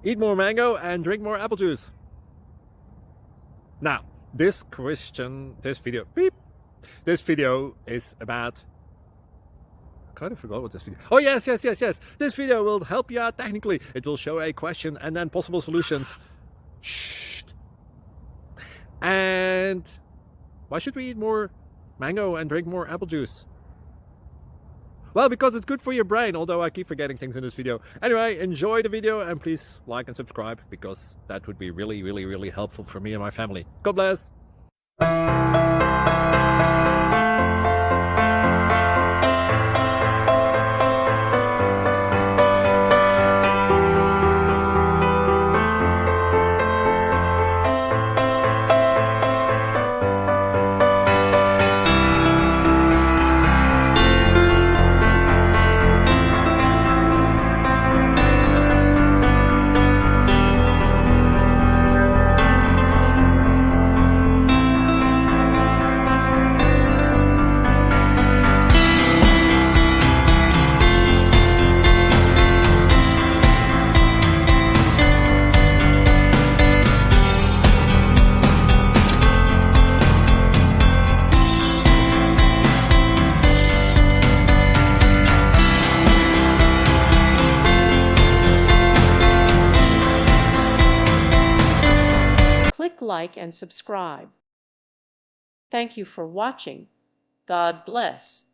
Eat more mango and drink more apple juice. Now, this video is about... I kind of forgot what this video... Oh, yes. This video will help you out technically. It will show a question and then possible solutions. Shh. And why should we eat more mango and drink more apple juice? Well, because it's good for your brain, although I keep forgetting things in this video. Anyway, enjoy the video and please like and subscribe, because that would be really helpful for me and my family. God bless! Click like and subscribe. Thank you for watching. God bless.